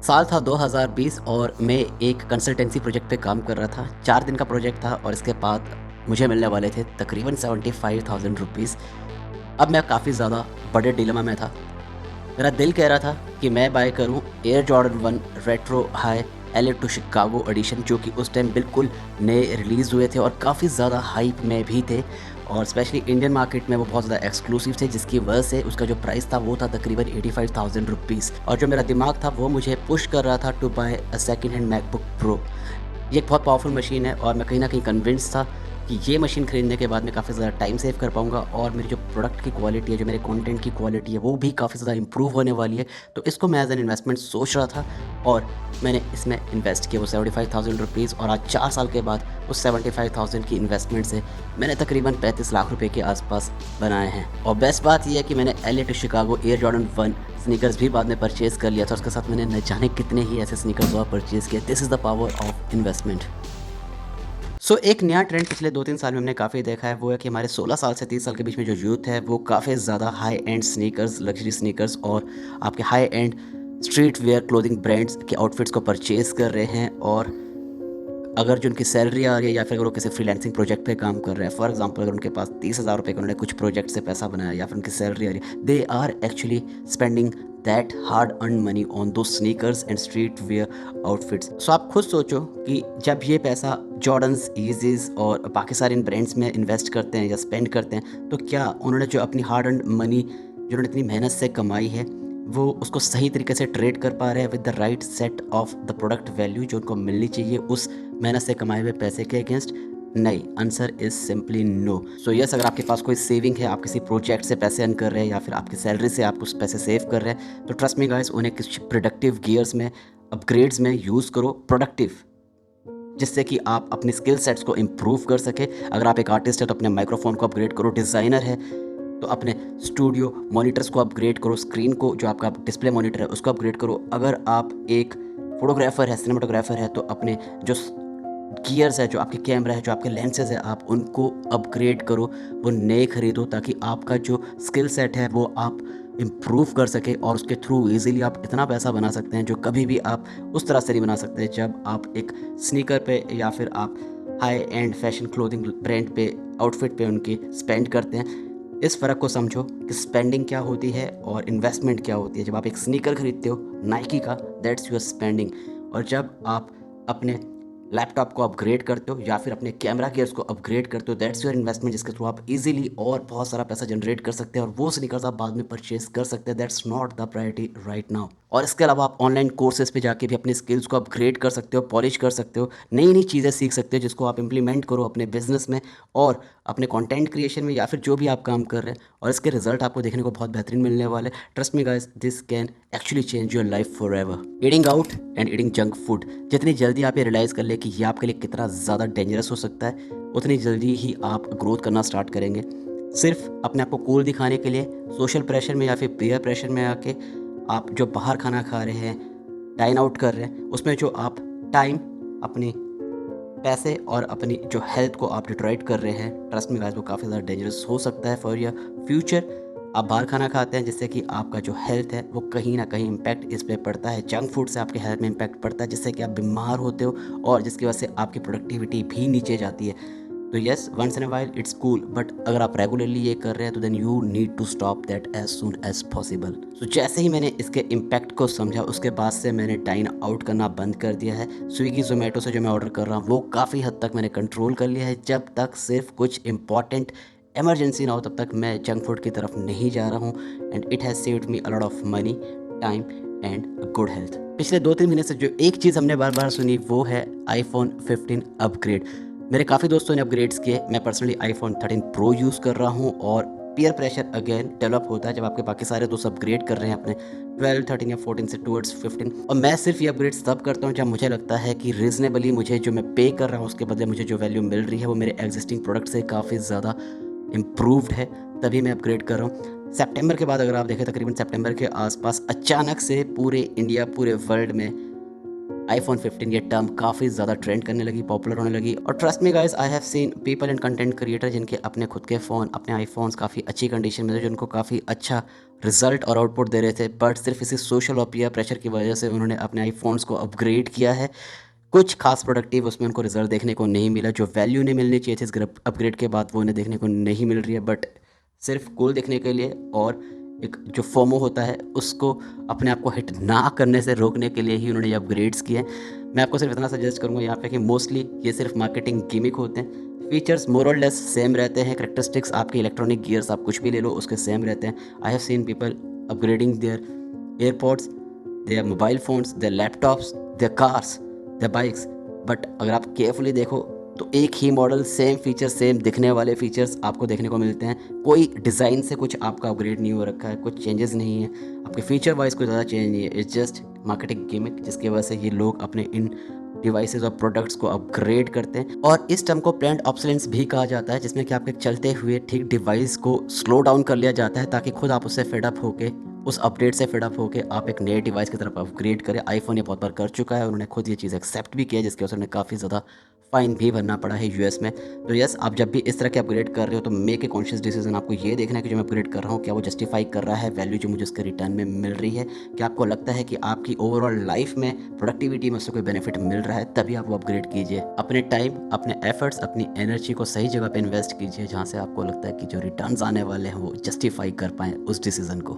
साल था 2020 और मैं एक कंसल्टेंसी प्रोजेक्ट पे काम कर रहा था। 4 दिन का प्रोजेक्ट था और इसके बाद मुझे मिलने वाले थे तकरीबन 75,000 रुपीज़। अब मैं काफ़ी ज़्यादा बड़े डिलेमा में था। मेरा दिल कह रहा था कि मैं बाय करूं Air Jordan 1 retro high LA to Chicago edition, जो कि उस टाइम बिल्कुल नए रिलीज़ हुए थे और काफ़ी ज़्यादा हाइप में भी थे और स्पेशली इंडियन मार्केट में वो बहुत ज़्यादा एक्सक्लूसिव थे, जिसकी वजह से उसका जो प्राइस था वो था तकरीबन 85,000 रुपीज़। और जो मेरा दिमाग था वो मुझे पुश कर रहा था to buy a second hand MacBook Pro. ये एक बहुत पावरफुल मशीन है और मैं कहीं न कहीं कन्विंस था कि ये मशीन खरीदने के बाद मैं काफ़ी ज़्यादा टाइम सेव कर पाऊँगा और मेरी जो प्रोडक्ट की क्वालिटी है, जो मेरे कंटेंट की क्वालिटी है, वो भी काफ़ी ज़्यादा इंप्रूव होने वाली है। तो इसको मैं एज़ एन इन्वेस्टमेंट सोच रहा था और मैंने इसमें इन्वेस्ट किया वो 75,000 रुपीज़ और आज 4 साल के बाद उस 75,000 की इन्वेस्टमेंट से मैंने तकरीबन 35 लाख रुपए के आसपास बनाए हैं। और बेस्ट बात ये है कि मैंने LA to Chicago Air Jordan 1 sneakers भी बाद में परचेज़ कर लिया था। उसके साथ मैंने न जाने कितने ही ऐसे स्नीकर्स और परचेज़ किए। This is the power of investment. एक नया ट्रेंड पिछले 2-3 साल में हमने काफ़ी देखा है, वो है कि हमारे 16 साल से 30 साल के बीच में जो यूथ है वो काफ़ी ज़्यादा high and sneakers, luxury sneakers और आपके high and street wear clothing brands के आउटफिट्स को परचेज़ कर रहे हैं। और अगर जो उनकी सैलरी आ रही है या फिर अगर वो किसी फ्रीलांसिंग प्रोजेक्ट पे काम कर रहे हैं, फॉर एग्जांपल अगर उनके पास 30,000 रुपये का उन्होंने कुछ प्रोजेक्ट से पैसा बनाया या फिर उनकी सैलरी आ रही है, they are actually spending that hard earn money on दो sneakers and street wear outfits. So आप खुद सोचो कि जब ये पैसा जॉर्डन्स, ईजीज और बाकी सारे इन ब्रांड्स में इन्वेस्ट करते हैं या स्पेंड करते हैं, तो क्या उन्होंने जो अपनी हार्ड अर्न मनी जो उन्होंने इतनी मेहनत से कमाई है वो उसको सही तरीके से ट्रेड कर पा रहे हैं with the right set of the product value जो उनको मिलनी चाहिए उस मेहनत से कमाए हुए पैसे के अगेंस्ट? नहीं, answer is simply no. So yes, अगर आपके पास कोई सेविंग है, आप किसी प्रोजेक्ट से पैसे अर्न कर रहे हैं या फिर आपकी सैलरी से आप कुछ पैसे सेव कर रहे हैं, तो ट्रस्ट मी गाइस, उन्हें कुछ प्रोडक्टिव गियर्स में, अपग्रेड्स में यूज़ करो, प्रोडक्टिव, जिससे कि आप अपने स्किल सेट्स को इम्प्रूव कर सके। अगर आप एक आर्टिस्ट है तो अपने माइक्रोफोन को अपग्रेड करो, डिज़ाइनर है तो अपने स्टूडियो मॉनिटर्स को अपग्रेड करो, स्क्रीन को, जो आपका डिस्प्ले मॉनिटर है उसको अपग्रेड करो। अगर आप एक फोटोग्राफर है, सिनेमाटोग्राफर है, तो अपने जो गियर्स है, जो आपके कैमरा है, जो आपके लेंसेज है, आप उनको अपग्रेड करो, वो नए खरीदो, ताकि आपका जो स्किल सेट है वो आप इम्प्रूव कर सके और उसके थ्रू इजीली आप इतना पैसा बना सकते हैं जो कभी भी आप उस तरह से नहीं बना सकते जब आप एक स्नीकर पे या फिर आप high and fashion clothing brand पे, आउटफिट पे उनकी स्पेंड करते हैं। इस फ़र्क को समझो कि स्पेंडिंग क्या होती है और इन्वेस्टमेंट क्या होती है। जब आप एक स्नीकर खरीदते हो नाइकी का, दैट्स योर स्पेंडिंग। और जब आप अपने लैपटॉप को अपग्रेड करते हो या फिर अपने कैमरा गियर्स को अपग्रेड करते हो, दैट्स योर इन्वेस्टमेंट, जिसके थ्रू आप इजीली और बहुत सारा पैसा जनरेट कर सकते हैं और वो स्नीकर्स आप बाद में परचेज कर सकते हैं। That's not the priority right now. और इसके अलावा आप ऑनलाइन कोर्सेज पे जाके भी अपने स्किल्स को अपग्रेड कर सकते हो, पॉलिश कर सकते हो, नई नई चीज़ें सीख सकते हो जिसको आप इम्प्लीमेंट करो अपने बिजनेस में और अपने कंटेंट क्रिएशन में या फिर जो भी आप काम कर रहे हैं, और इसके रिजल्ट आपको देखने को बहुत बेहतरीन मिलने वाले। Trust me guys, this can actually change your life for ever. Eating out and eating junk food, जितनी जल्दी आप ये रियलाइज़ कर ले कि ये आपके लिए कितना ज़्यादा डेंजरस हो सकता है, उतनी जल्दी ही आप ग्रोथ करना स्टार्ट करेंगे। सिर्फ अपने आप को कूल दिखाने के लिए सोशल प्रेशर में या फिर पीयर प्रेशर में आके आप जो बाहर खाना खा रहे हैं, डाइन आउट कर रहे हैं, उसमें जो आप टाइम, अपनी पैसे और अपनी जो हेल्थ को आप डिट्रॉइट कर रहे हैं, ट्रस्ट मी गाइस, वो काफ़ी ज़्यादा डेंजरस हो सकता है फॉर योर फ्यूचर। आप बाहर खाना खाते हैं जिससे कि आपका जो हेल्थ है वो कहीं ना कहीं इम्पैक्ट इस पे पड़ता है। जंक फूड से आपके हेल्थ में इम्पैक्ट पड़ता है जिससे कि आप बीमार होते हो और जिसकी वजह से आपकी प्रोडक्टिविटी भी नीचे जाती है। तो yes, once in a while it's cool, but अगर आप रेगुलरली ये कर रहे हैं तो then you need to stop that as soon as possible. So जैसे ही मैंने इसके इम्पैक्ट को समझा, उसके बाद से मैंने डाइन आउट करना बंद कर दिया है। स्विगी जोमेटो से जो मैं ऑर्डर कर रहा हूँ वो काफ़ी हद तक मैंने कंट्रोल कर लिया है। जब तक सिर्फ कुछ इंपॉर्टेंट इमरजेंसी ना हो तब तक मैं जंक फूड की तरफ नहीं जा रहा हूँ। And it has saved me a lot of money, time and good health. पिछले 2-3 महीने से जो एक चीज़ हमने बार बार सुनी वो है आईफोन 15 अपग्रेड। मेरे काफ़ी दोस्तों ने अपग्रेड्स किए। मैं पर्सनली आईफोन 13 प्रो यूज़ कर रहा हूँ और पीयर प्रेशर अगेन डेवलप होता है जब आपके बाकी सारे दोस्त अपग्रेड कर रहे हैं अपने 12, 13 या 14 से टूवर्ड्स 15। और मैं सिर्फ ये अपग्रेड्स तब करता हूँ जब मुझे लगता है कि रीजनेबली मुझे जो मैं पे कर रहा हूँ उसके बदले मुझे जो वैल्यू मिल रही है वो मेरे एग्जिस्टिंग प्रोडक्ट से काफ़ी ज़्यादा इम्प्रूव्ड है, तभी मैं अपग्रेड कर रहा हूँ। सितंबर के बाद अगर आप देखें, तकरीबन सितंबर के आसपास अचानक से पूरे इंडिया, पूरे वर्ल्ड में आईफोन 15 ये टर्म काफ़ी ज़्यादा ट्रेंड करने लगी, पॉपुलर होने लगी। और trust me guys, I have seen people and content creator जिनके अपने खुद के फ़ोन, अपने आईफोन्स काफ़ी अच्छी कंडीशन में थे, जिनको काफ़ी अच्छा रिजल्ट और आउटपुट दे रहे थे, बट सिर्फ इसी सोशल और पीयर प्रेशर की वजह से उन्होंने अपने आईफोन्स को अपग्रेड किया है। कुछ खास प्रोडक्टिव उसमें उनको रिजल्ट देखने को नहीं मिला, जो वैल्यू नहीं मिलनी चाहिए थी इस अपग्रेड के बाद वो उन्हें देखने को नहीं मिल रही है। बट सिर्फ कूल दिखने के लिए और एक जो फोमो होता है उसको अपने आप को हिट ना करने से रोकने के लिए ही उन्होंने ये अपग्रेड्स किए हैं। मैं आपको सिर्फ इतना सजेस्ट करूँगा यहाँ पे कि मोस्टली ये सिर्फ मार्केटिंग गिमिक होते हैं। फीचर्स मोर और लेस सेम रहते हैं, करेक्टरिस्टिक्स आपके इलेक्ट्रॉनिक गियर्स आप कुछ भी ले लो उसके सेम रहते हैं। I have seen people upgrading their airports, their mobile phones, their laptops, their cars, their bikes. But अगर आप केयरफुली देखो तो एक ही मॉडल, सेम फीचर्स, सेम दिखने वाले फीचर्स आपको देखने को मिलते हैं। कोई डिज़ाइन से कुछ आपका अपग्रेड नहीं हो रखा है, कुछ चेंजेस नहीं है, आपके फीचर वाइज कोई ज़्यादा चेंज नहीं है। इट्स जस्ट मार्केटिंग गिमिक जिसकी वजह से ये लोग अपने इन डिवाइसेस और प्रोडक्ट्स को अपग्रेड करते हैं। और इस टर्म को प्लान्ड ऑब्सोलेंस भी कहा जाता है, जिसमें कि आपके चलते हुए ठीक डिवाइस को स्लो डाउन कर लिया जाता है ताकि खुद आप उससे फेड अप होके, उस अपडेट से फेड अप होके आप एक नए डिवाइस की तरफ अपग्रेड करें। आईफोन ये बहुत बार कर चुका है, उन्होंने खुद ये चीज़ एक्सेप्ट भी किया, जिसकी वजह से उन्हें काफ़ी ज़्यादा फ़ाइन भी भरना पड़ा है यूएस में। तो यस, आप जब भी इस तरह के अपग्रेड कर रहे हो तो मेक ए कॉन्शियस डिसीजन। आपको ये देखना है कि जो मैं अपग्रेड कर रहा हूँ क्या वो जस्टिफाई कर रहा है वैल्यू जो मुझे उसके रिटर्न में मिल रही है। क्या आपको लगता है कि आपकी ओवरऑल लाइफ में प्रोडक्टिविटी में उससे कोई बेनिफिट मिल रहा है, तभी आप वो अपग्रेड कीजिए। अपने टाइम, अपने एफर्ट्स, अपनी एनर्जी को सही जगह पे इन्वेस्ट कीजिए जहाँ से आपको लगता है कि जो रिटर्न्स आने वाले हैं वो जस्टिफाई कर पाएँ उस डिसीज़न को।